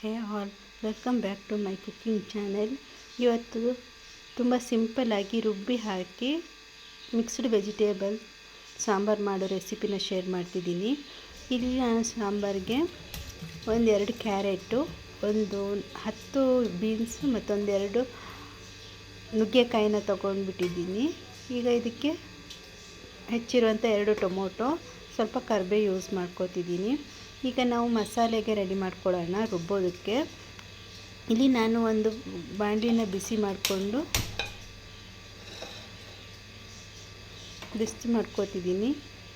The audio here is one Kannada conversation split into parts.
Hey all, welcome back to my cooking channel. ಇವತ್ತು ತುಂಬ ಸಿಂಪಲ್ಲಾಗಿ ರುಬ್ಬಿ ಹಾಕಿ ಮಿಕ್ಸ್ಡ್ ವೆಜಿಟೇಬಲ್ ಸಾಂಬಾರು ಮಾಡೋ ರೆಸಿಪಿನ ಶೇರ್ ಮಾಡ್ತಿದ್ದೀನಿ. ಇಲ್ಲಿ ನಾನು ಸಾಂಬಾರಿಗೆ 1-2 ಕ್ಯಾರೆಟು, 10 ಬೀನ್ಸು ಮತ್ತೊಂದೆರಡು ನುಗ್ಗೆಕಾಯಿನ ತೊಗೊಂಡ್ಬಿಟ್ಟಿದ್ದೀನಿ. ಈಗ ಇದಕ್ಕೆ ಹೆಚ್ಚಿರುವಂಥ 2 ಟೊಮೊಟೊ, ಸ್ವಲ್ಪ ಕರಿಬೇವು ಯೂಸ್ ಮಾಡ್ಕೋತಿದ್ದೀನಿ. ಈಗ ನಾವು ಮಸಾಲೆಗೆ ರೆಡಿ ಮಾಡ್ಕೊಳ್ಳೋಣ ರುಬ್ಬೋದಕ್ಕೆ. ಇಲ್ಲಿ ನಾನು ಒಂದು ಬಾಣಲಿನ ಬಿಸಿ ಮಾಡ್ಕೋತಿದ್ದೀನಿ.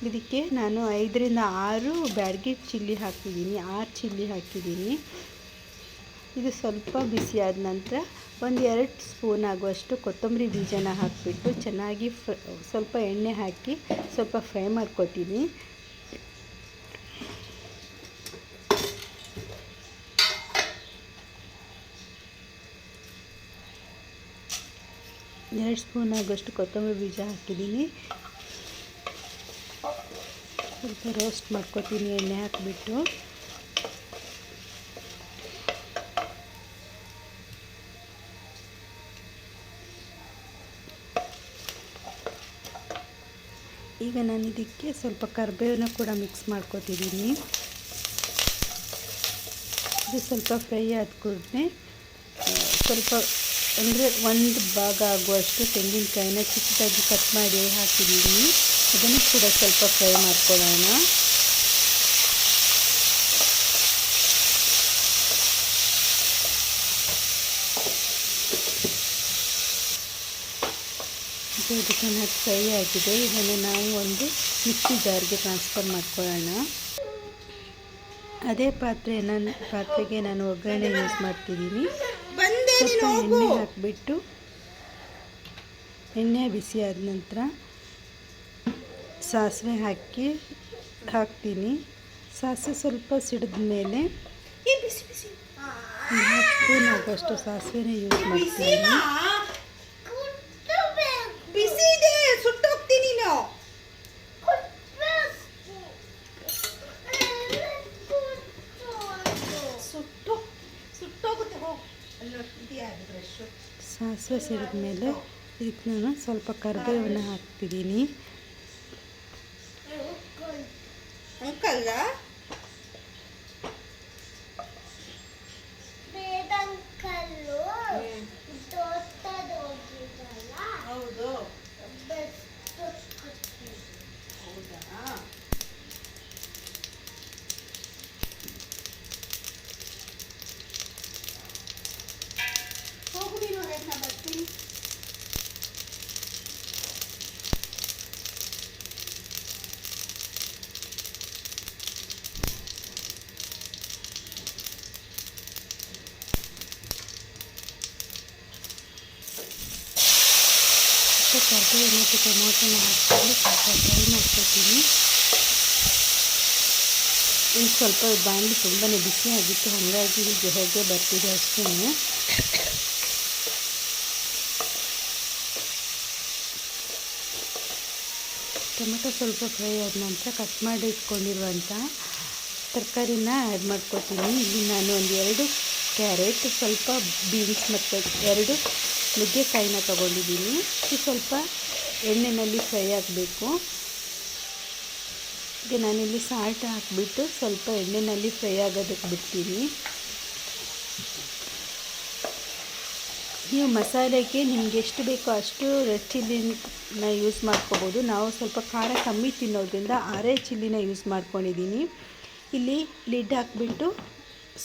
ಇದಕ್ಕೆ ನಾನು 5-6 ಬ್ಯಾಡಗಿ ಚಿಲ್ಲಿ ಹಾಕಿದ್ದೀನಿ, 6 ಚಿಲ್ಲಿ ಹಾಕಿದ್ದೀನಿ. ಇದು ಸ್ವಲ್ಪ ಬಿಸಿ ಆದ ನಂತರ 1-2 ಸ್ಪೂನ್ ಆಗುವಷ್ಟು ಕೊತ್ತಂಬರಿ ಬೀಜನ ಹಾಕಿಬಿಟ್ಟು ಚೆನ್ನಾಗಿ ಸ್ವಲ್ಪ ಎಣ್ಣೆ ಹಾಕಿ ಸ್ವಲ್ಪ ಫ್ರೈ ಮಾಡ್ಕೋತೀನಿ. 2 ಸ್ಪೂನ್ ಆಗುವಷ್ಟು ಕೊತ್ತಂಬರಿ ಬೀಜ ಹಾಕಿದ್ದೀನಿ. ಸ್ವಲ್ಪ ರೋಸ್ಟ್ ಮಾಡ್ಕೋತೀನಿ ಎಣ್ಣೆ ಹಾಕಿಬಿಟ್ಟು. ಈಗ ನಾನು ಇದಕ್ಕೆ ಸ್ವಲ್ಪ ಕರಿಬೇವನ್ನ ಕೂಡ ಮಿಕ್ಸ್ ಮಾಡ್ಕೋತಿದ್ದೀನಿ. ಇದು ಸ್ವಲ್ಪ ಫ್ರೈ ಆದ ಕೂಡಲೇ ಸ್ವಲ್ಪ ಅಂದರೆ 1 ಭಾಗ ಆಗುವಷ್ಟು ತೆಂಗಿನಕಾಯಿನ ಚಿಕ್ಕದಾಗಿ ಕಟ್ ಮಾಡಿ ಹಾಕಿದ್ದೀನಿ. ಅದನ್ನು ಕೂಡ ಸ್ವಲ್ಪ ಫ್ರೈ ಮಾಡ್ಕೊಳ್ಳೋಣ. ಇದು ಚೆನ್ನಾಗಿ ಫ್ರೈ ಆಗಿದೆ. ಇದನ್ನು ನಾವು ಒಂದು ಮಿಕ್ಸಿ ಜಾರ್ಗೆ ಟ್ರಾನ್ಸ್ಫರ್ ಮಾಡ್ಕೊಳ್ಳೋಣ. ಅದೇ ಪಾತ್ರೆಗೆ ನಾನು ಒಗ್ಗರಣೆ ಯೂಸ್ ಮಾಡ್ತಿದ್ದೀನಿ. ಸ್ವಲ್ಪ ಎಣ್ಣೆ ಹಾಕಿಬಿಟ್ಟು ಎಣ್ಣೆ ಬಿಸಿ ಆದ ನಂತರ ಸಾಸಿವೆ ಹಾಕ್ತೀನಿ. ಸಾಸಿವೆ ಸ್ವಲ್ಪ ಸಿಡಿದ ಮೇಲೆ 1 ಸ್ಪೂನ್ ಆಗುವಷ್ಟು ಸಾಸಿವೆನ ಯೂಸ್ ಮಾಡ್ತೀನಿ. ಸಾಸಿವೆ ಸಿಡಿದ ಮೇಲೆ ಇದಕ್ಕೆ ನಾನು ಸ್ವಲ್ಪ ಕರಿಬೇವನ್ನು ಹಾಕ್ತಿದ್ದೀನಿ. ಕರಿಬೇವು ಮತ್ತು ಟೊಮೊಟೊನ ಹಾಕ್ಕೊಂಡು ಸ್ವಲ್ಪ ಫ್ರೈ ಮಾಡ್ಕೊತೀನಿ. ಇದು ಸ್ವಲ್ಪ ಬಾಣಲಿ ತುಂಬಾ ಬಿಸಿಯಾಗಿತ್ತು, ಹಾಗಾಗಿ ಹೀಗೆ ಹೊಗೆ ಬರ್ತಿದೆ ಅಷ್ಟೇ. ಟೊಮೆಟೊ ಸ್ವಲ್ಪ ಫ್ರೈ ಆದ ನಂತರ ಕಟ್ ಮಾಡಿ ಇಟ್ಕೊಂಡಿರುವಂಥ ತರಕಾರಿನ ಆ್ಯಡ್ ಮಾಡ್ಕೊತೀನಿ. ಇಲ್ಲಿ ನಾನು 1-2 ಕ್ಯಾರೆಟ್, ಸ್ವಲ್ಪ ಬೀನ್ಸ್ ಮತ್ತು 2 ನುಗ್ಗೆಕಾಯಿನ ತೊಗೊಂಡಿದ್ದೀನಿ. ಇದು ಸ್ವಲ್ಪ ಎಣ್ಣೆಯಲ್ಲಿ ಫ್ರೈ ಆಗಬೇಕು. ಈಗ ನಾನಿಲ್ಲಿ ಸಾಲ್ಟ್ ಹಾಕಿಬಿಟ್ಟು ಸ್ವಲ್ಪ ಎಣ್ಣೆಯಲ್ಲಿ ಫ್ರೈ ಆಗೋದಕ್ಕೆ ಬಿಡ್ತೀನಿ. ನೀವು ಮಸಾಲೆಗೆ ನಿಮ್ಗೆ ಎಷ್ಟು ಬೇಕೋ ಅಷ್ಟು ರೆಡ್ ಚಿಲ್ಲಿನ ಯೂಸ್ ಮಾಡ್ಕೋಬೋದು. ನಾವು ಸ್ವಲ್ಪ ಖಾರ ಕಮ್ಮಿ ತಿನ್ನೋದ್ರಿಂದ 6 ಚಿಲ್ಲಿನ ಯೂಸ್ ಮಾಡ್ಕೊಂಡಿದ್ದೀನಿ. ಇಲ್ಲಿ ಲಿಡ್ ಹಾಕಿಬಿಟ್ಟು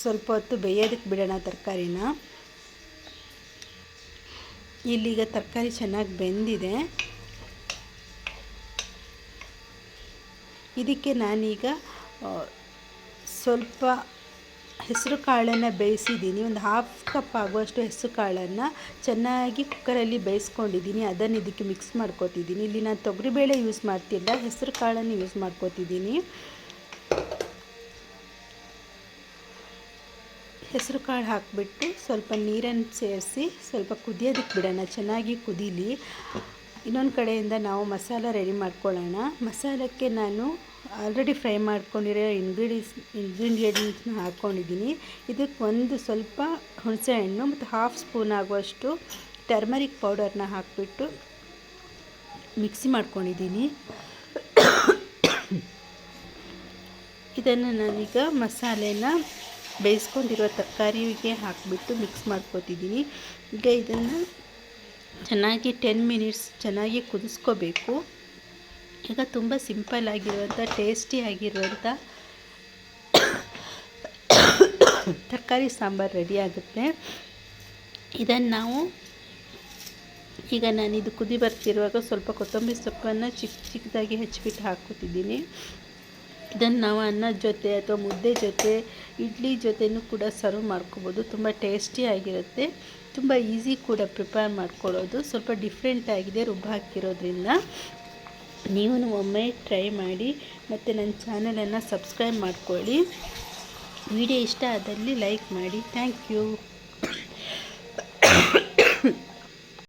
ಸ್ವಲ್ಪ ಹೊತ್ತು ಬೇಯೋದಕ್ಕೆ ಬಿಡೋಣ ತರಕಾರಿನ. ಇಲ್ಲಿಗ ತರಕಾರಿ ಚೆನ್ನಾಗಿ ಬೆಂದಿದೆ. ಇದಕ್ಕೆ ನಾನೀಗ ಸ್ವಲ್ಪ ಹೆಸರು ಕಾಳನ್ನು ಬೇಯಿಸಿದ್ದೀನಿ. 1/2 ಕಪ್ ಆಗುವಷ್ಟು ಹೆಸರು ಕಾಳನ್ನು ಚೆನ್ನಾಗಿ ಕುಕ್ಕರಲ್ಲಿ ಬೇಯಿಸ್ಕೊಂಡಿದ್ದೀನಿ. ಅದನ್ನು ಇದಕ್ಕೆ ಮಿಕ್ಸ್ ಮಾಡ್ಕೋತಿದ್ದೀನಿ. ಇಲ್ಲಿ ನಾನು ತೊಗರಿಬೇಳೆ ಯೂಸ್ ಮಾಡ್ತಿಲ್ಲ, ಹೆಸರು ಕಾಳನ್ನು ಯೂಸ್ ಮಾಡ್ಕೋತಿದ್ದೀನಿ. ಹೆಸರು ಕಾಳು ಹಾಕಿಬಿಟ್ಟು ಸ್ವಲ್ಪ ನೀರನ್ನು ಸೇರಿಸಿ ಸ್ವಲ್ಪ ಕುದಿಯೋದಕ್ಕೆ ಬಿಡೋಣ, ಚೆನ್ನಾಗಿ ಕುದೀಲಿ. ಇನ್ನೊಂದು ಕಡೆಯಿಂದ ನಾವು ಮಸಾಲ ರೆಡಿ ಮಾಡ್ಕೊಳ್ಳೋಣ. ಮಸಾಲಕ್ಕೆ ನಾನು ಆಲ್ರೆಡಿ ಫ್ರೈ ಮಾಡ್ಕೊಂಡಿರೋ ಇಂಗ್ರೀಡಿಯೆಂಟ್ಸ್ನ ಹಾಕ್ಕೊಂಡಿದ್ದೀನಿ. ಇದಕ್ಕೆ ಒಂದು ಸ್ವಲ್ಪ ಹುಣಸೆ ಹಣ್ಣು ಮತ್ತು 1/2 ಸ್ಪೂನ್ ಆಗುವಷ್ಟು ಟರ್ಮರಿಕ್ ಪೌಡರ್ನ ಹಾಕಿಬಿಟ್ಟು ಮಿಕ್ಸಿ ಮಾಡ್ಕೊಂಡಿದ್ದೀನಿ. ಇದನ್ನು ನಾನೀಗ ಮಸಾಲೆನ ಬೇಯಿಸ್ಕೊಂಡಿರೋ ತರಕಾರಿಗೆ ಹಾಕಿಬಿಟ್ಟು ಮಿಕ್ಸ್ ಮಾಡ್ಕೊತಿದ್ದೀನಿ. ಈಗ ಇದನ್ನು ಚೆನ್ನಾಗಿ 10 ಮಿನಿಟ್ಸ್ ಚೆನ್ನಾಗಿ ಕುದಿಸ್ಕೋಬೇಕು. ಈಗ ತುಂಬ ಸಿಂಪಲ್ ಆಗಿರುವಂಥ ಟೇಸ್ಟಿ ಆಗಿರುವಂಥ ತರಕಾರಿ ಸಾಂಬಾರು ರೆಡಿ ಆಗುತ್ತೆ. ಇದನ್ನು ನಾವು ಈಗ ನಾನಿದು ಕುದಿ ಬರ್ತಿರುವಾಗ ಸ್ವಲ್ಪ ಕೊತ್ತಂಬರಿ ಸೊಪ್ಪನ್ನು ಚಿಕ್ಕದಾಗಿ ಹೆಚ್ಚಿಬಿಟ್ಟು ಹಾಕ್ಕೊತಿದ್ದೀನಿ. ಇದನ್ನು ನಾವು ಅನ್ನದ ಜೊತೆ ಅಥವಾ ಮುದ್ದೆ ಜೊತೆ ಇಡ್ಲಿ ಜೊತೆನೂ ಕೂಡ ಸರ್ವ್ ಮಾಡ್ಕೊಬೋದು. ತುಂಬ ಟೇಸ್ಟಿಯಾಗಿರುತ್ತೆ, ತುಂಬ ಈಸಿ ಕೂಡ ಪ್ರಿಪೇರ್ ಮಾಡ್ಕೊಳ್ಳೋದು. ಸ್ವಲ್ಪ ಡಿಫ್ರೆಂಟ್ ಆಗಿದೆ ರುಬ್ಬ ಹಾಕಿರೋದ್ರಿಂದ. ನೀವು ಒಮ್ಮೆ ಟ್ರೈ ಮಾಡಿ ಮತ್ತು ನನ್ನ ಚಾನಲನ್ನು ಸಬ್ಸ್ಕ್ರೈಬ್ ಮಾಡ್ಕೊಳ್ಳಿ. ವಿಡಿಯೋ ಇಷ್ಟ ಆದಲ್ಲಿ ಲೈಕ್ ಮಾಡಿ. Thank you.